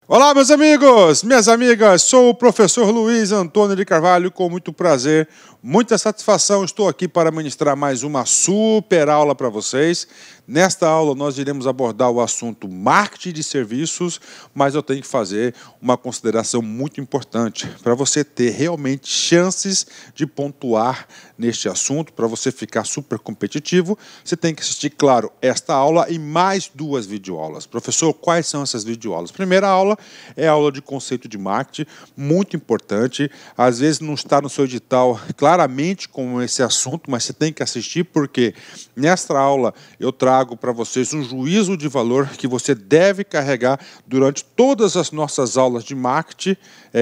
Olá, meus amigos, minhas amigas, sou o professor Luiz Antônio de Carvalho, com muito prazer, muita satisfação, estou aqui para ministrar mais uma super aula para vocês. Nesta aula nós iremos abordar o assunto marketing de serviços, mas eu tenho que fazer uma consideração muito importante para você ter realmente chances de pontuar neste assunto, para você ficar super competitivo. Você tem que assistir, claro, esta aula e mais duas videoaulas. Professor, quais são essas videoaulas? Primeira aula é a aula de conceito de marketing, muito importante. Às vezes não está no seu edital claramente com esse assunto, mas você tem que assistir, porque nesta aula eu trago para vocês um juízo de valor que você deve carregar durante todas as nossas aulas de marketing,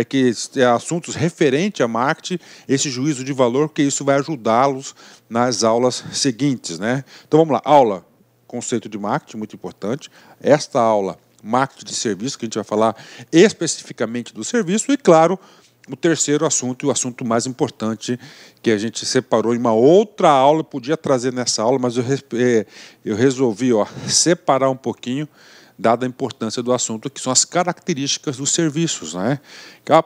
que é assuntos referentes a marketing, esse juízo de valor, que isso vai ajudá-los nas aulas seguintes, né? Então vamos lá, aula conceito de marketing, muito importante. Esta aula marketing de serviço, que a gente vai falar especificamente do serviço, e claro, o terceiro assunto, e o assunto mais importante, que a gente separou em uma outra aula, podia trazer nessa aula, mas eu resolvi separar um pouquinho, dada a importância do assunto, que são as características dos serviços, né?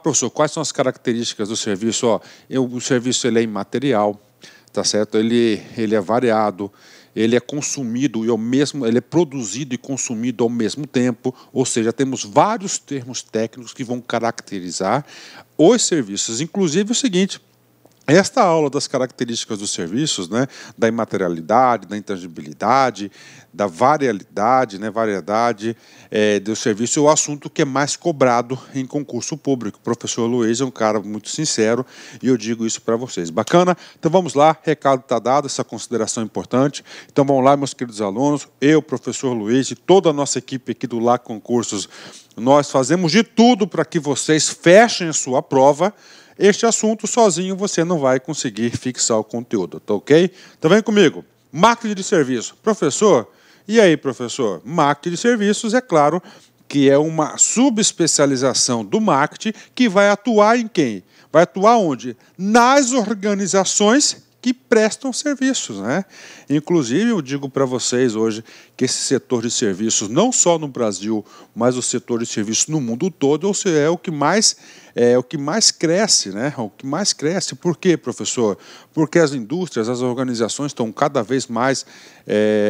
Professor, quais são as características do serviço? O serviço ele é imaterial, tá certo? Ele é variado, ele é consumido e ele é produzido e consumido ao mesmo tempo, ou seja, temos vários termos técnicos que vão caracterizar os serviços. Inclusive o seguinte, esta aula das características dos serviços, né, da imaterialidade, da intangibilidade, da variedade do serviço, é o assunto que é mais cobrado em concurso público. O professor Luiz é um cara muito sincero e eu digo isso para vocês. Bacana? Então vamos lá, recado está dado, essa consideração importante. Então vamos lá, meus queridos alunos, eu, professor Luiz e toda a nossa equipe aqui do LAC Concursos, nós fazemos de tudo para que vocês fechem a sua prova. Este assunto sozinho você não vai conseguir fixar o conteúdo, tá ok? Então vem comigo. Marketing de serviço. Professor, e aí, professor? Marketing de serviços, é claro que é uma subespecialização do marketing que vai atuar em quem? Vai atuar onde? Nas organizações que prestam serviços, né? Inclusive, eu digo para vocês hoje que esse setor de serviços, não só no Brasil, mas o setor de serviços no mundo todo, é o que mais cresce, né? O que mais cresce. Por quê, professor? Porque as indústrias, as organizações estão cada vez mais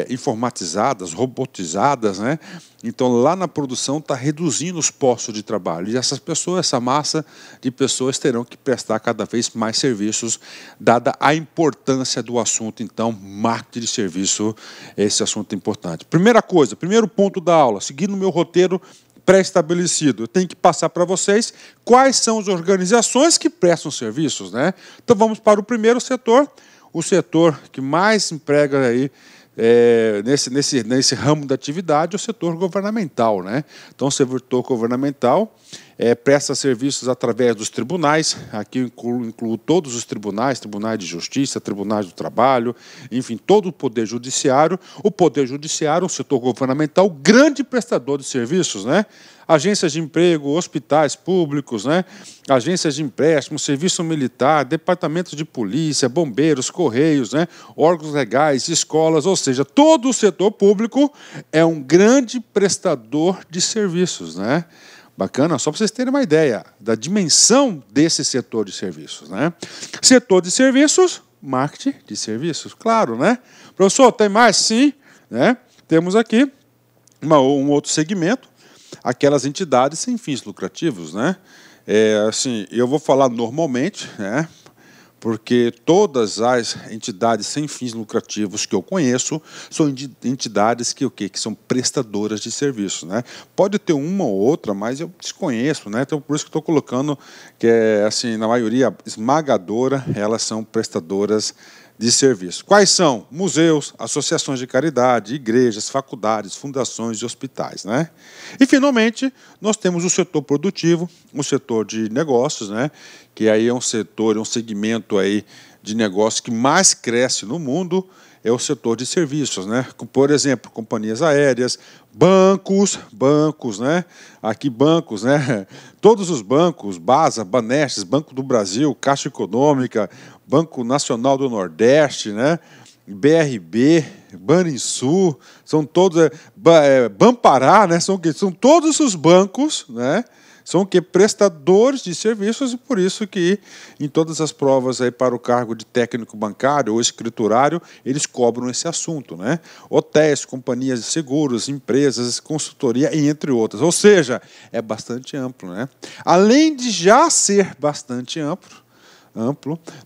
informatizadas, robotizadas, né? Então, lá na produção está reduzindo os postos de trabalho. E essas pessoas, essa massa de pessoas terão que prestar cada vez mais serviços, dada a importância do assunto. Então, marketing de serviço, esse assunto é importante. Primeira coisa, primeiro ponto da aula, seguindo o meu roteiro pré-estabelecido, eu tenho que passar para vocês quais são as organizações que prestam serviços, né? Então vamos para o primeiro setor, o setor que mais emprega aí nesse ramo da atividade, é o setor governamental, né? Então o setor governamental presta serviços através dos tribunais, aqui eu incluo todos os tribunais, tribunais de justiça, tribunais do trabalho, enfim, todo o poder judiciário. O poder judiciário, o setor governamental, grande prestador de serviços, né? Agências de emprego, hospitais públicos, né? Agências de empréstimo, serviço militar, departamentos de polícia, bombeiros, correios, né? Órgãos legais, escolas, ou seja, todo o setor público é um grande prestador de serviços, né? Bacana, só para vocês terem uma ideia da dimensão desse setor de serviços, né? Setor de serviços, marketing de serviços, claro, né? Professor, tem mais? Sim, né? Temos aqui um outro segmento, aquelas entidades sem fins lucrativos, né? Assim, eu vou falar normalmente, né? Porque todas as entidades sem fins lucrativos que eu conheço são entidades que são prestadoras de serviços, né? Pode ter uma ou outra, mas eu desconheço, né? Então por isso que estou colocando que assim, na maioria esmagadora, elas são prestadoras de serviço. Quais são? Museus, associações de caridade, igrejas, faculdades, fundações e hospitais, né? E, finalmente, nós temos o setor produtivo, o setor de negócios, né? Que aí é um setor, é um segmento aí de negócio que mais cresce no mundo, é o setor de serviços, né? Por exemplo, companhias aéreas, bancos, né? Aqui bancos, né? Todos os bancos, Basa, Banestes, Banco do Brasil, Caixa Econômica, Banco Nacional do Nordeste, né? BRB, Banrisul, são todos, Banpará, né? São todos os bancos, né? São prestadores de serviços, e por isso que em todas as provas aí para o cargo de técnico bancário ou escriturário, eles cobram esse assunto, né? Hotéis, companhias de seguros, empresas, consultoria e entre outras. Ou seja, é bastante amplo, né? Além de já ser bastante amplo,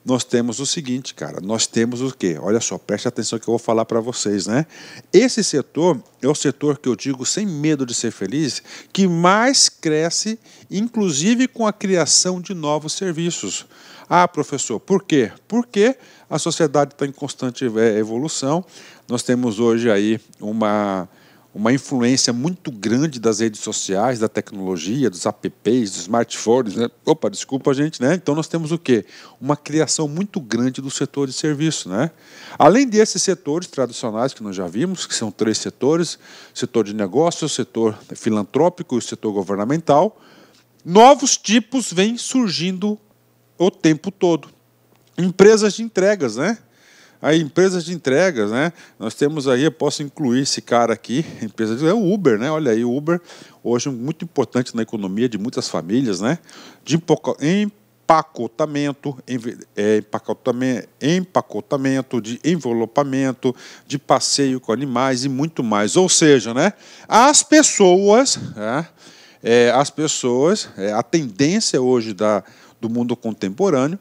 nós temos o seguinte, cara, nós temos o quê? Olha só, preste atenção que eu vou falar para vocês, né? Esse setor é o setor que eu digo, sem medo de ser feliz, que mais cresce, inclusive com a criação de novos serviços. Ah, professor, por quê? Porque a sociedade está em constante evolução. Nós temos hoje aí uma influência muito grande das redes sociais, da tecnologia, dos apps, dos smartphones, né? Opa, desculpa, gente, né? Então nós temos o quê? Uma criação muito grande do setor de serviço, né? Além desses setores tradicionais que nós já vimos, que são 3 setores: setor de negócios, setor filantrópico e o setor governamental, novos tipos vêm surgindo o tempo todo. Empresas de entregas, né? Aí, empresas de entregas, né? Nós temos aí, eu posso incluir esse cara aqui, é o Uber, né? Olha aí, o Uber, hoje muito importante na economia de muitas famílias, né? De empacotamento, de envelopamento, de passeio com animais e muito mais. Ou seja, né? As pessoas, a tendência hoje do mundo contemporâneo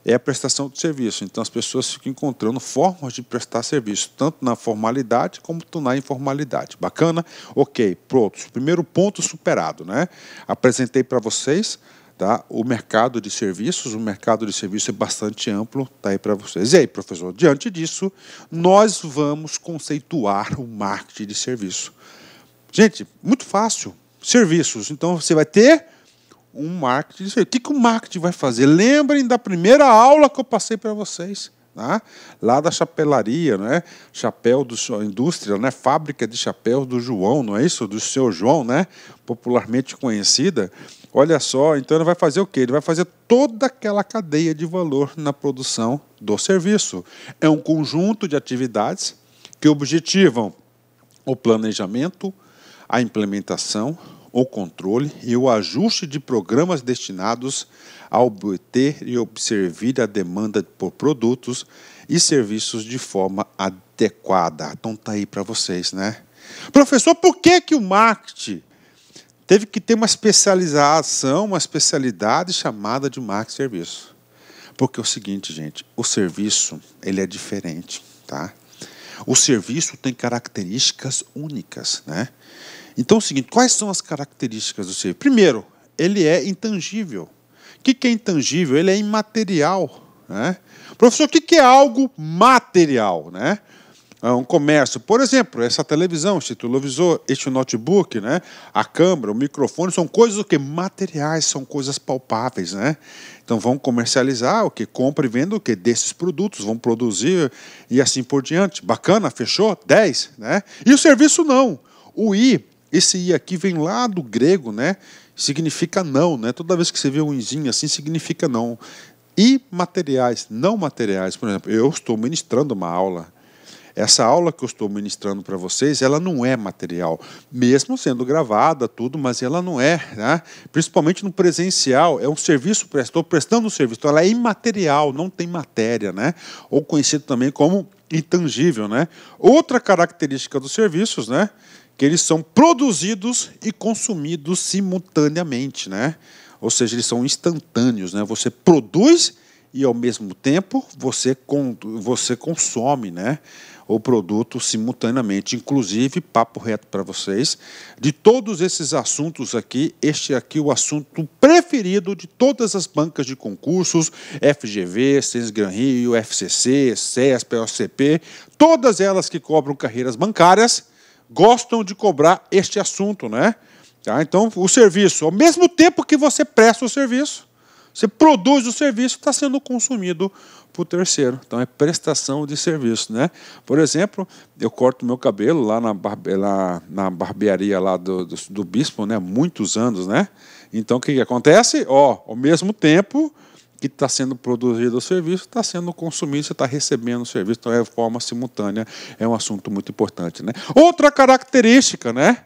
é a prestação de serviço. Então, as pessoas ficam encontrando formas de prestar serviço, tanto na formalidade como na informalidade. Bacana? Ok, pronto. Primeiro ponto superado, né? Apresentei para vocês, tá, o mercado de serviços. O mercado de serviço é bastante amplo, tá aí para vocês. E aí, professor, diante disso, nós vamos conceituar o marketing de serviço. Gente, muito fácil. Serviços. Então, você vai ter um marketing. O que o marketing vai fazer? Lembrem da primeira aula que eu passei para vocês, tá? Lá da chapelaria, né? Chapéu do indústria, né? Fábrica de chapéus do João, não é isso? Do seu João, né? Popularmente conhecida. Olha só, então ele vai fazer o quê? Ele vai fazer toda aquela cadeia de valor na produção do serviço. É um conjunto de atividades que objetivam o planejamento, a implementação, o controle e o ajuste de programas destinados a obter e observar a demanda por produtos e serviços de forma adequada. Então tá aí para vocês, né? Professor, por que o marketing teve que ter uma especialização, uma especialidade chamada de marketing de serviço? Porque é o seguinte, gente, o serviço, ele é diferente, tá? O serviço tem características únicas, né? Então é o seguinte, quais são as características do serviço? Primeiro, ele é intangível. O que é intangível? Ele é imaterial, né? Professor, o que é algo material, né? Um comércio, por exemplo, essa televisão, este televisor, este notebook, né? A câmera, o microfone, são coisas o quê? Materiais, são coisas palpáveis, né? Então vão comercializar o quê? Compra e venda o quê? Desses produtos, vão produzir e assim por diante. Bacana, fechou? 10, né? E o serviço não. O I, esse I aqui vem lá do grego, né? Significa não, né? Toda vez que você vê um izinho assim, significa não. E materiais, não materiais. Por exemplo, eu estou ministrando uma aula. Essa aula que eu estou ministrando para vocês, ela não é material, mesmo sendo gravada, tudo, mas ela não é, né? Principalmente no presencial, é um serviço, estou prestando um serviço, então ela é imaterial, não tem matéria, né? Ou conhecido também como intangível, né? Outra característica dos serviços, né? Que eles são produzidos e consumidos simultaneamente, né? Ou seja, eles são instantâneos, né? Você produz e, ao mesmo tempo, você consome, né? O produto simultaneamente. Inclusive, papo reto para vocês, de todos esses assuntos aqui, este aqui é o assunto preferido de todas as bancas de concursos, FGV, Ciências Gran Rio, FCC, CESP, OCP, todas elas que cobram carreiras bancárias, gostam de cobrar este assunto, né? Tá? Então, o serviço, ao mesmo tempo que você presta o serviço, você produz o serviço, está sendo consumido por terceiro. Então, é prestação de serviço, né? Por exemplo, eu corto meu cabelo lá na barbearia lá do bispo, né? Há muitos anos, né? Então, o que acontece? Ao mesmo tempo que está sendo produzido o serviço, está sendo consumido, você está recebendo o serviço, então é forma simultânea, é um assunto muito importante, né? Outra característica, né?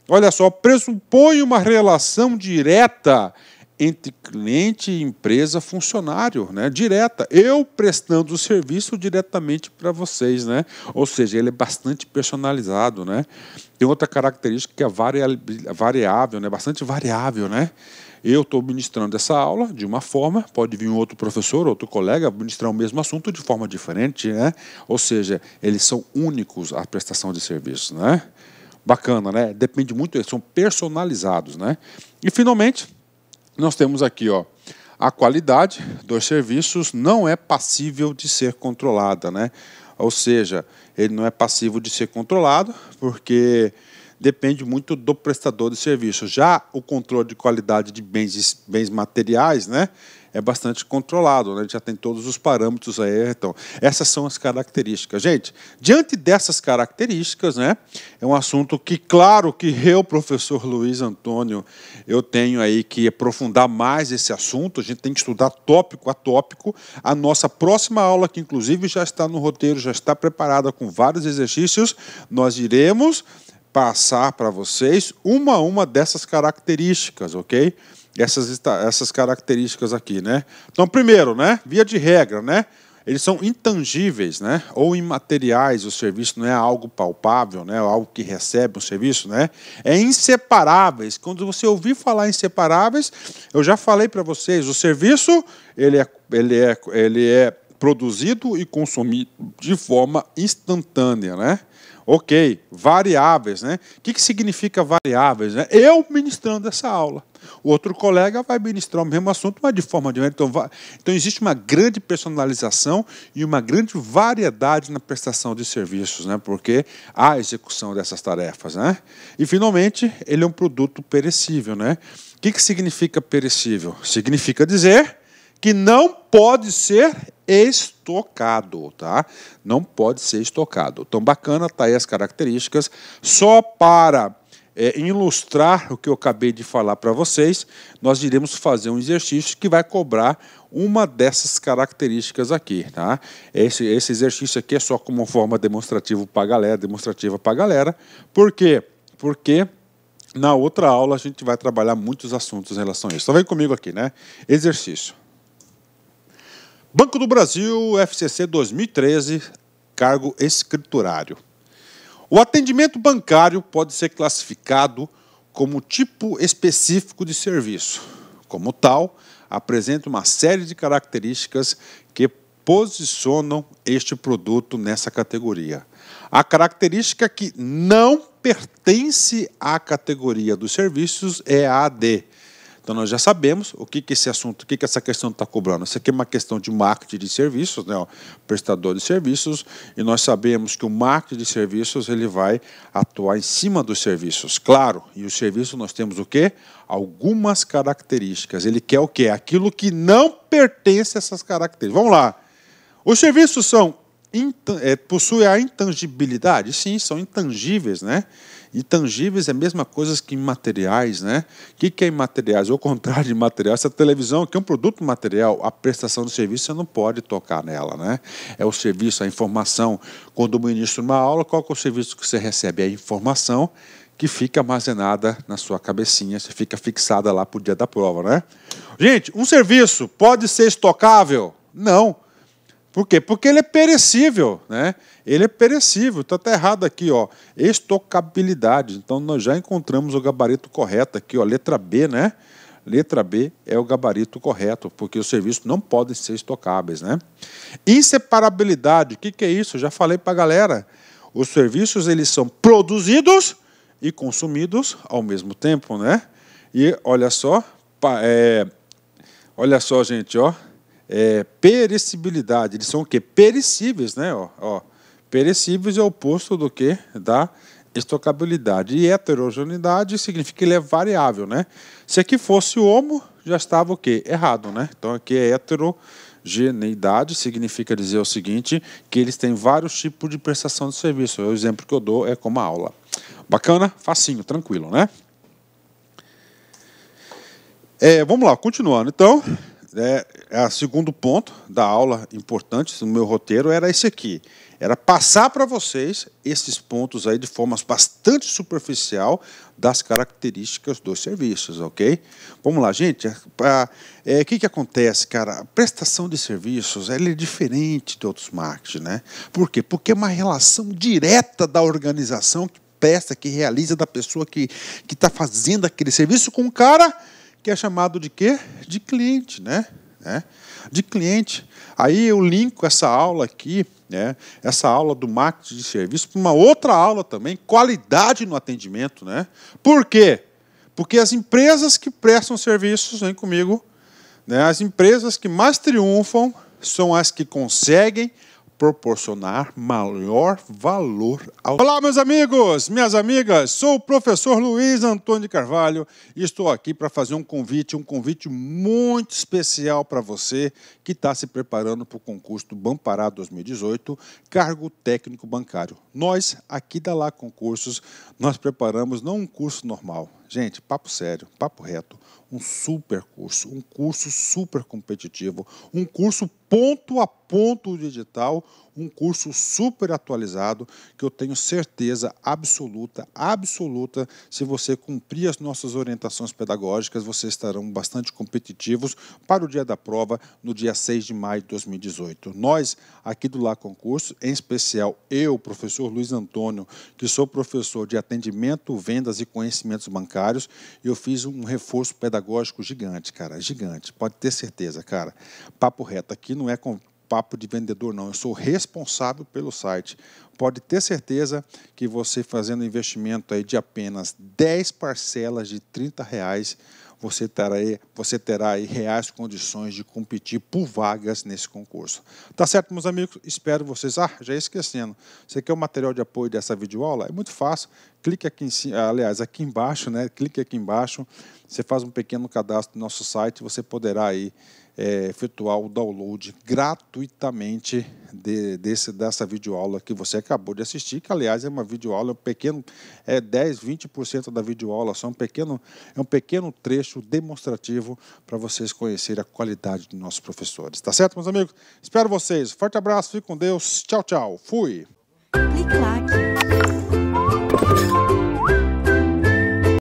Olha só, pressupõe uma relação direta entre cliente, empresa, funcionário, né? Direta. Eu prestando o serviço diretamente para vocês, né? Ou seja, ele é bastante personalizado, né? Tem outra característica que é variável, né? Bastante variável, né? Eu estou ministrando essa aula de uma forma, pode vir um outro professor, outro colega, ministrar o mesmo assunto de forma diferente, né? Ou seja, eles são únicos à prestação de serviço, né? Bacana, né? Depende muito, eles são personalizados, né? E, finalmente, nós temos aqui, ó, a qualidade dos serviços não é passível de ser controlada, né? Ou seja, ele não é passivo de ser controlado, porque depende muito do prestador de serviço. Já o controle de qualidade de bens materiais, né, é bastante controlado, né? Já tem todos os parâmetros aí. Então, essas são as características. Gente, diante dessas características, né, é um assunto que, claro, que eu, professor Luiz Antônio, eu tenho aí que aprofundar mais esse assunto. A gente tem que estudar tópico a tópico. A nossa próxima aula, que inclusive já está no roteiro, já está preparada com vários exercícios, nós iremos passar para vocês uma a uma dessas características, ok? Essas características aqui, né? Então, primeiro, né? Via de regra, né? Eles são intangíveis, né? Ou imateriais. O serviço não é algo palpável, né? Algo que recebe um serviço, né? É inseparáveis. Quando você ouvir falar inseparáveis, eu já falei para vocês, o serviço ele é produzido e consumido de forma instantânea, né? Ok, variáveis, né? O que significa variáveis, né? Eu ministrando essa aula. O outro colega vai ministrar o mesmo assunto, mas de forma diferente. Então existe uma grande personalização e uma grande variedade na prestação de serviços, né? Porque há a execução dessas tarefas, né? E, finalmente, ele é um produto perecível, né? O que significa perecível? Significa dizer que não pode ser estocado, tá? Não pode ser estocado. Então, bacana, tá aí as características. Só para ilustrar o que eu acabei de falar para vocês, nós iremos fazer um exercício que vai cobrar uma dessas características aqui, tá? Esse exercício aqui é só como forma demonstrativa para a galera. Por quê? Porque na outra aula a gente vai trabalhar muitos assuntos em relação a isso. Então, vem comigo aqui, né? Exercício. Banco do Brasil, FCC 2013, cargo escriturário. O atendimento bancário pode ser classificado como tipo específico de serviço. Como tal, apresenta uma série de características que posicionam este produto nessa categoria. A característica que não pertence à categoria dos serviços é a AD. Então, nós já sabemos o que esse assunto, o que essa questão está cobrando. Isso aqui é uma questão de marketing de serviços, né? Prestador de serviços, e nós sabemos que o marketing de serviços ele vai atuar em cima dos serviços. Claro, e os serviços nós temos o quê? Algumas características. Ele quer o quê? Aquilo que não pertence a essas características. Vamos lá. Os serviços possuem a intangibilidade? Sim, são intangíveis, né? Intangíveis é a mesma coisa que imateriais, né? O que é imateriais? Ao contrário de imaterial, essa televisão aqui é um produto material, a prestação do serviço você não pode tocar nela, né? É o serviço, a informação. Quando eu ministro uma aula, qual que é o serviço que você recebe? É a informação que fica armazenada na sua cabecinha, você fica fixada lá para o dia da prova, né? Gente, um serviço pode ser estocável? Não. Por quê? Porque ele é perecível, né? Ele é perecível. Então está errado aqui, ó, estocabilidade. Então nós já encontramos o gabarito correto aqui, ó, letra B, né? Letra B é o gabarito correto, porque os serviços não podem ser estocáveis, né? Inseparabilidade, o que é isso? Eu já falei para a galera. Os serviços eles são produzidos e consumidos ao mesmo tempo, né? E olha só, gente, ó. Perecibilidade, eles são o quê? Perecíveis, né? Perecíveis é o oposto do que? Da estocabilidade. E heterogeneidade significa que ele é variável, né? Se aqui fosse homo, já estava o quê? Errado, né? Então aqui é heterogeneidade, significa dizer o seguinte, que eles têm vários tipos de prestação de serviço. O exemplo que eu dou é como a aula. Bacana? Facinho, tranquilo, né? Vamos lá, continuando. Então, O segundo ponto da aula importante no meu roteiro era esse aqui. Era passar para vocês esses pontos aí de forma bastante superficial das características dos serviços, ok? Vamos lá, gente. O que acontece, cara? A prestação de serviços ela é diferente de outros marketing, né? Por quê? Porque é uma relação direta da organização que presta, que realiza, da pessoa que está fazendo aquele serviço com um cara que é chamado de quê? De cliente, né? De cliente. Aí eu linko essa aula aqui, né? Essa aula do marketing de serviço, para uma outra aula também, qualidade no atendimento, né? Por quê? Porque as empresas que prestam serviços, vem comigo, né? As empresas que mais triunfam são as que conseguem proporcionar maior valor ao... Olá, meus amigos, minhas amigas, sou o professor Luiz Antônio de Carvalho e estou aqui para fazer um convite muito especial para você que está se preparando para o concurso do Banpará 2018, cargo técnico bancário. Nós, aqui da Lá Concursos, nós preparamos não um curso normal, gente, papo sério, papo reto, um curso super competitivo, um curso ponto a ponto digital, um curso super atualizado, que eu tenho certeza absoluta, se você cumprir as nossas orientações pedagógicas, vocês estarão bastante competitivos para o dia da prova, no dia 6 de maio de 2018. Nós, aqui do Lá Concurso, em especial eu, professor Luiz Antônio, que sou professor de atendimento, vendas e conhecimentos bancários, eu fiz um reforço pedagógico gigante, cara, gigante, pode ter certeza, cara. Papo reto, aqui não é com papo de vendedor, não. Eu sou responsável pelo site. Pode ter certeza que você fazendo investimento aí de apenas 10 parcelas de R$30, você terá aí reais condições de competir por vagas nesse concurso. Tá certo, meus amigos? Espero vocês. Já ia esquecendo. Você quer o material de apoio dessa videoaula? É muito fácil. Clique aqui em cima, aliás, aqui embaixo, né? Clique aqui embaixo. Você faz um pequeno cadastro no nosso site. Você poderá aí efetuar o download gratuitamente dessa videoaula que você acabou de assistir, que aliás é uma videoaula pequeno, 10, 20% da videoaula, só é um pequeno trecho demonstrativo para vocês conhecerem a qualidade dos nossos professores. Tá certo, meus amigos? Espero vocês. Forte abraço, fique com Deus. Tchau, tchau. Fui! Clique lá.